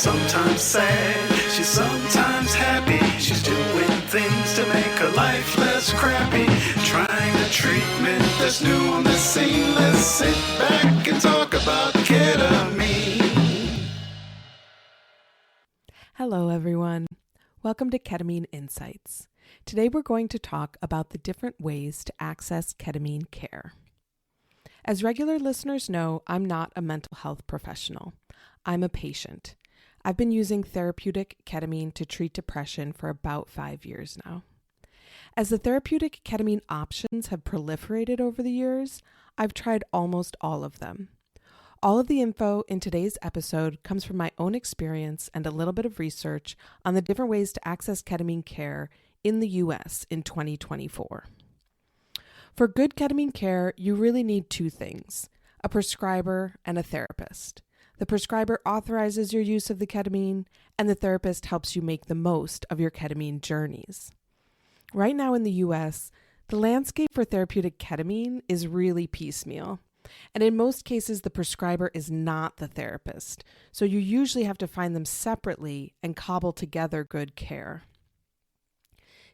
sometimes sad, she's sometimes happy. She's doing things to make her life less crappy. Trying a treatment that's new on the scene. Let's sit back and talk about ketamine. Hello, everyone. Welcome to Ketamine Insights. Today we're going to talk about the different ways to access ketamine care. As regular listeners know, I'm not a mental health professional. I'm a patient. I've been using therapeutic ketamine to treat depression for about 5 years now. As the therapeutic ketamine options have proliferated over the years, I've tried almost all of them. All of the info in today's episode comes from my own experience and a little bit of research on the different ways to access ketamine care in the U.S. in 2024. For good ketamine care, you really need two things, a prescriber and a therapist. The prescriber authorizes your use of the ketamine, and the therapist helps you make the most of your ketamine journeys. Right now in the U.S., the landscape for therapeutic ketamine is really piecemeal. And in most cases, the prescriber is not the therapist, so you usually have to find them separately and cobble together good care.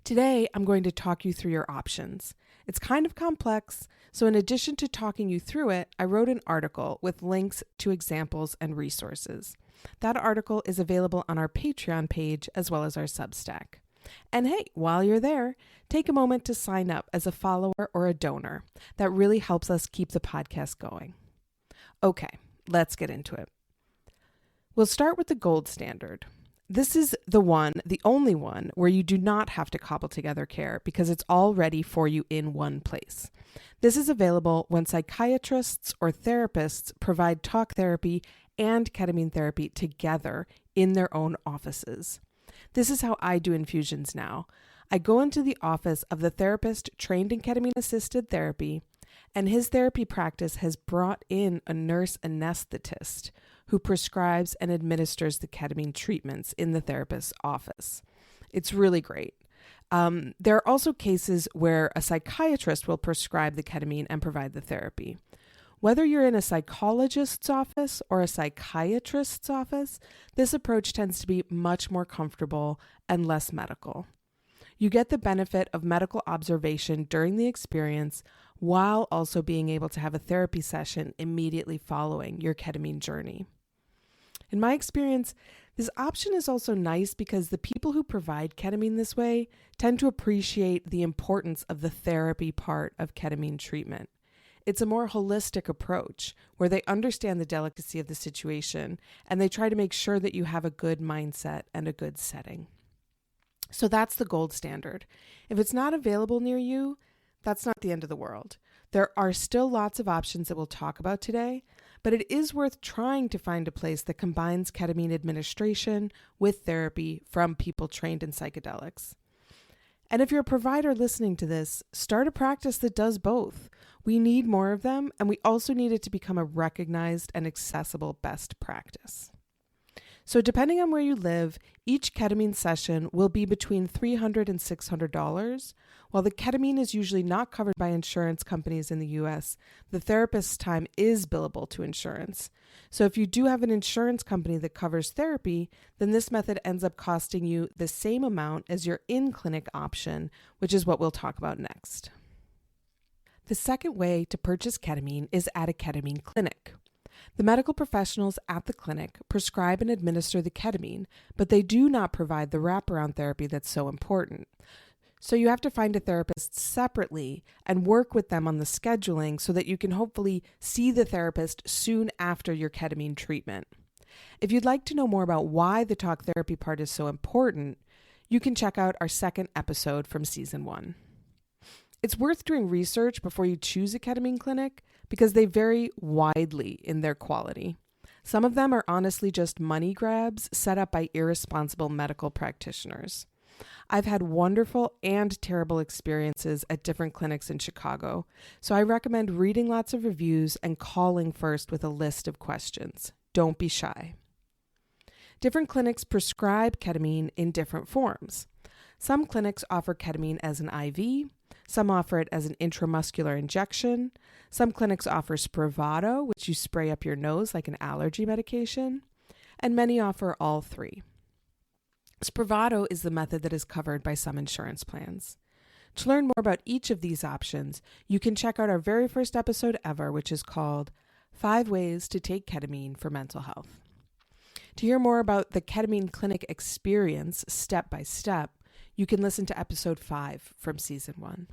Today, I'm going to talk you through your options. It's kind of complex, so in addition to talking you through it, I wrote an article with links to examples and resources. That article is available on our Patreon page as well as our Substack. And hey, while you're there, take a moment to sign up as a follower or a donor. That really helps us keep the podcast going. Okay, let's get into it. We'll start with the gold standard. This is the only one where you do not have to cobble together care because it's all ready for you in one place. This is available when psychiatrists or therapists provide talk therapy and ketamine therapy together in their own offices. This is how I do infusions now. I go into the office of the therapist trained in ketamine-assisted therapy, and his therapy practice has brought in a nurse anesthetist who prescribes and administers the ketamine treatments in the therapist's office. It's really great. There are also cases where a psychiatrist will prescribe the ketamine and provide the therapy. Whether you're in a psychologist's office or a psychiatrist's office, this approach tends to be much more comfortable and less medical. You get the benefit of medical observation during the experience while also being able to have a therapy session immediately following your ketamine journey. In my experience, this option is also nice because the people who provide ketamine this way tend to appreciate the importance of the therapy part of ketamine treatment. It's a more holistic approach where they understand the delicacy of the situation and they try to make sure that you have a good mindset and a good setting. So that's the gold standard. If it's not available near you, that's not the end of the world. There are still lots of options that we'll talk about today, but it is worth trying to find a place that combines ketamine administration with therapy from people trained in psychedelics. And if you're a provider listening to this, start a practice that does both. We need more of them, and we also need it to become a recognized and accessible best practice. So depending on where you live, each ketamine session will be between $300 and $600. While the ketamine is usually not covered by insurance companies in the U.S., the therapist's time is billable to insurance. So if you do have an insurance company that covers therapy, then this method ends up costing you the same amount as your in-clinic option, which is what we'll talk about next. The second way to purchase ketamine is at a ketamine clinic. The medical professionals at the clinic prescribe and administer the ketamine, but they do not provide the wraparound therapy that's so important. So you have to find a therapist separately and work with them on the scheduling so that you can hopefully see the therapist soon after your ketamine treatment. If you'd like to know more about why the talk therapy part is so important, you can check out our second episode from season 1. It's worth doing research before you choose a ketamine clinic because they vary widely in their quality. Some of them are honestly just money grabs set up by irresponsible medical practitioners. I've had wonderful and terrible experiences at different clinics in Chicago, so I recommend reading lots of reviews and calling first with a list of questions. Don't be shy. Different clinics prescribe ketamine in different forms. Some clinics offer ketamine as an IV, some offer it as an intramuscular injection, some clinics offer Spravato, which you spray up your nose like an allergy medication, and many offer all three. Spravato is the method that is covered by some insurance plans. To learn more about each of these options, you can check out our very first episode ever, which is called 5 Ways to Take Ketamine for Mental Health. To hear more about the ketamine clinic experience step by step, you can listen to episode 5 from season 1.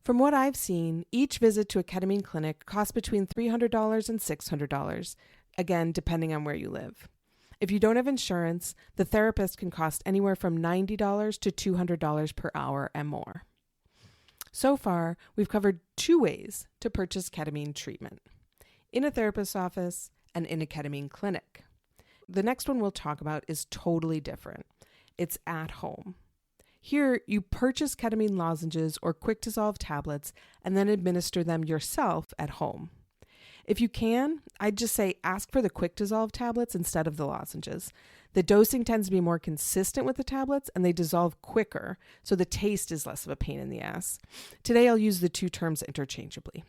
From what I've seen, each visit to a ketamine clinic costs between $300 and $600, again, depending on where you live. If you don't have insurance, the therapist can cost anywhere from $90 to $200 per hour and more. So far, we've covered 2 ways to purchase ketamine treatment: in a therapist's office and in a ketamine clinic. The next one we'll talk about is totally different. It's at home. Here, you purchase ketamine lozenges or quick dissolve tablets and then administer them yourself at home. If you can, I'd just say ask for the quick dissolve tablets instead of the lozenges. The dosing tends to be more consistent with the tablets and they dissolve quicker, so the taste is less of a pain in the ass. Today, I'll use the 2 terms interchangeably.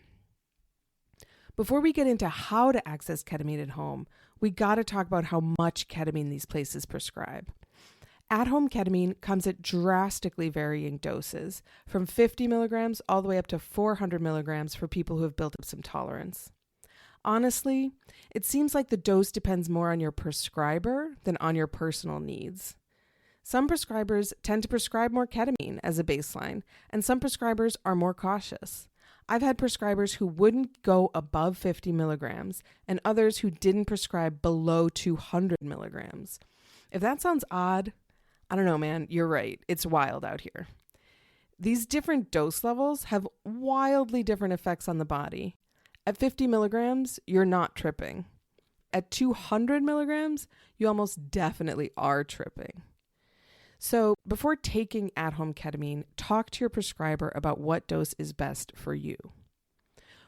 Before we get into how to access ketamine at home, we got to talk about how much ketamine these places prescribe. At-home ketamine comes at drastically varying doses, from 50 milligrams all the way up to 400 milligrams for people who have built up some tolerance. Honestly, it seems like the dose depends more on your prescriber than on your personal needs. Some prescribers tend to prescribe more ketamine as a baseline, and some prescribers are more cautious. I've had prescribers who wouldn't go above 50 milligrams and others who didn't prescribe below 200 milligrams. If that sounds odd, I don't know, man, you're right. It's wild out here. These different dose levels have wildly different effects on the body. At 50 milligrams, you're not tripping. At 200 milligrams, you almost definitely are tripping. So before taking at-home ketamine, talk to your prescriber about what dose is best for you.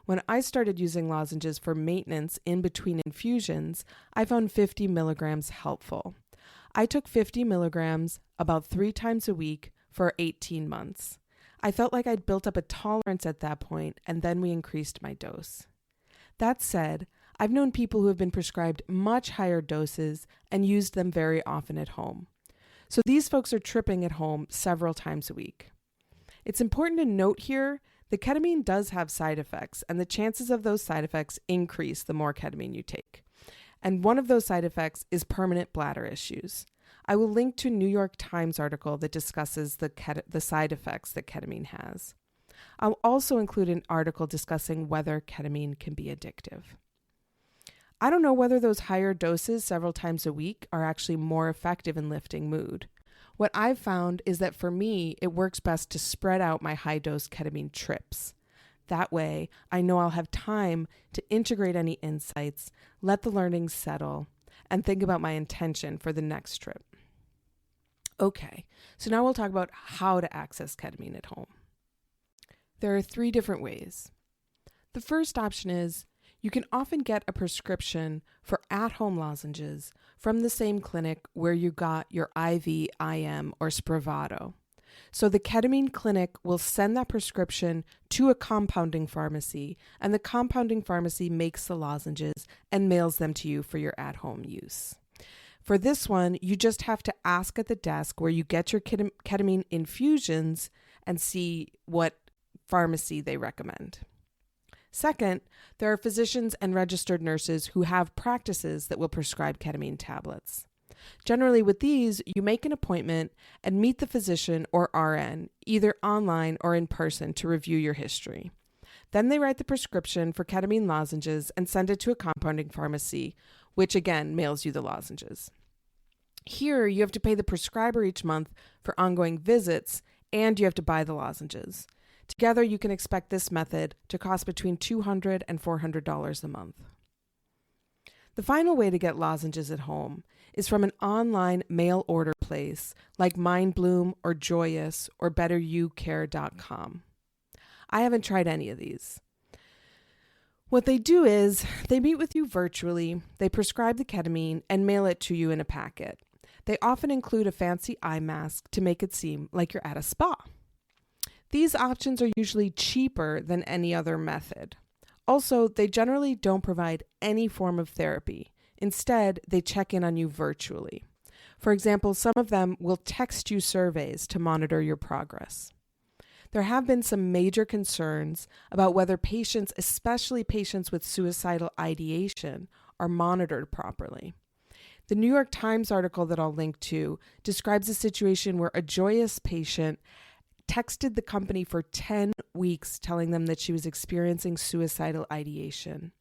When I started using lozenges for maintenance in between infusions, I found 50 milligrams helpful. I took 50 milligrams about 3 times a week for 18 months. I felt like I'd built up a tolerance at that point, and then we increased my dose. That said, I've known people who have been prescribed much higher doses and used them very often at home. So these folks are tripping at home several times a week. It's important to note here that ketamine does have side effects, and the chances of those side effects increase the more ketamine you take. And one of those side effects is permanent bladder issues. I will link to a New York Times article that discusses the side effects that ketamine has. I'll also include an article discussing whether ketamine can be addictive. I don't know whether those higher doses several times a week are actually more effective in lifting mood. What I've found is that for me, it works best to spread out my high-dose ketamine trips. That way, I know I'll have time to integrate any insights, let the learning settle, and think about my intention for the next trip. Okay, so now we'll talk about how to access ketamine at home. There are 3 different ways. The first option is you can often get a prescription for at-home lozenges from the same clinic where you got your IV, IM, or Spravato. So the ketamine clinic will send that prescription to a compounding pharmacy, and the compounding pharmacy makes the lozenges and mails them to you for your at-home use. For this one, you just have to ask at the desk where you get your ketamine infusions and see what pharmacy they recommend. Second, there are physicians and registered nurses who have practices that will prescribe ketamine tablets. Generally, with these, you make an appointment and meet the physician or RN, either online or in person, to review your history. Then they write the prescription for ketamine lozenges and send it to a compounding pharmacy, which again mails you the lozenges. Here, you have to pay the prescriber each month for ongoing visits, and you have to buy the lozenges. Together, you can expect this method to cost between $200 and $400 a month. The final way to get lozenges at home is from an online mail order place like MindBloom or Joyous or BetterYouCare.com. I haven't tried any of these. What they do is they meet with you virtually, they prescribe the ketamine, and mail it to you in a packet. They often include a fancy eye mask to make it seem like you're at a spa. These options are usually cheaper than any other method. Also, they generally don't provide any form of therapy, Instead, they check in on you virtually. For example, some of them will text you surveys to monitor your progress. There have been some major concerns about whether patients, especially patients with suicidal ideation, are monitored properly. The New York Times article that I'll link to describes a situation where a joyous patient texted the company for 10 weeks telling them that she was experiencing suicidal ideation.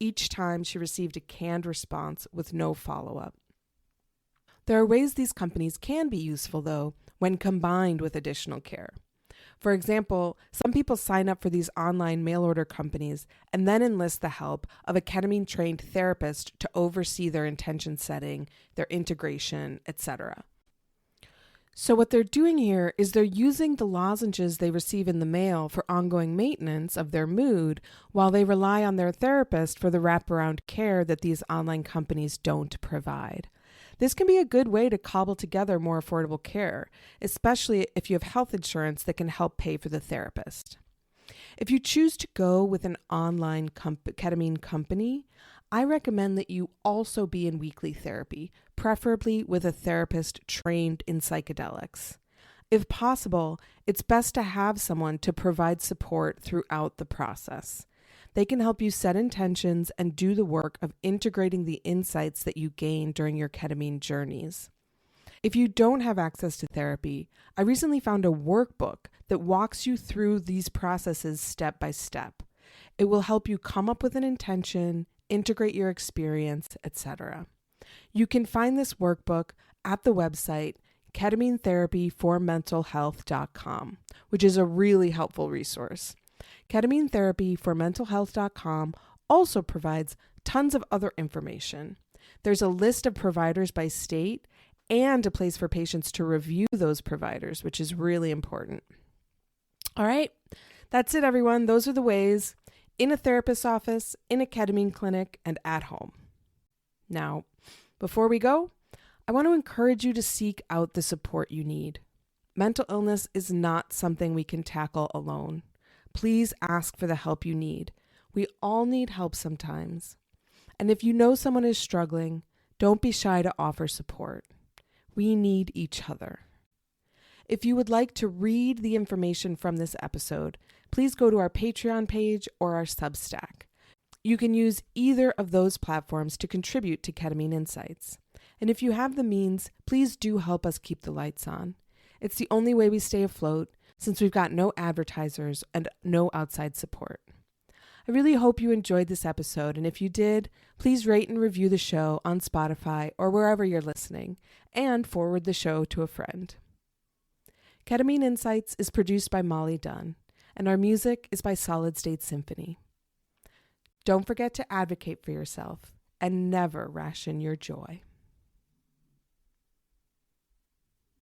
Each time she received a canned response with no follow-up. There are ways these companies can be useful, though, when combined with additional care. For example, some people sign up for these online mail-order companies and then enlist the help of a ketamine-trained therapist to oversee their intention setting, their integration, etc. So what they're doing here is they're using the lozenges they receive in the mail for ongoing maintenance of their mood while they rely on their therapist for the wraparound care that these online companies don't provide. This can be a good way to cobble together more affordable care, especially if you have health insurance that can help pay for the therapist. If you choose to go with an online ketamine company, I recommend that you also be in weekly therapy, preferably with a therapist trained in psychedelics. If possible, it's best to have someone to provide support throughout the process. They can help you set intentions and do the work of integrating the insights that you gain during your ketamine journeys. If you don't have access to therapy, I recently found a workbook that walks you through these processes step by step. It will help you come up with an intention, integrate your experience, etc. You can find this workbook at the website ketaminetherapyformentalhealth.com, which is a really helpful resource. Ketaminetherapyformentalhealth.com also provides tons of other information. There's a list of providers by state and a place for patients to review those providers, which is really important. All right, that's it, everyone. Those are the ways: in a therapist's office, in a ketamine clinic, and at home. Now, before we go, I want to encourage you to seek out the support you need. Mental illness is not something we can tackle alone. Please ask for the help you need. We all need help sometimes. And if you know someone is struggling, don't be shy to offer support. We need each other. If you would like to read the information from this episode, please go to our Patreon page or our Substack. You can use either of those platforms to contribute to Ketamine Insights. And if you have the means, please do help us keep the lights on. It's the only way we stay afloat, since we've got no advertisers and no outside support. I really hope you enjoyed this episode, and if you did, please rate and review the show on Spotify or wherever you're listening, and forward the show to a friend. Ketamine Insights is produced by Molly Dunn, and our music is by Solid State Symphony. Don't forget to advocate for yourself and never ration your joy.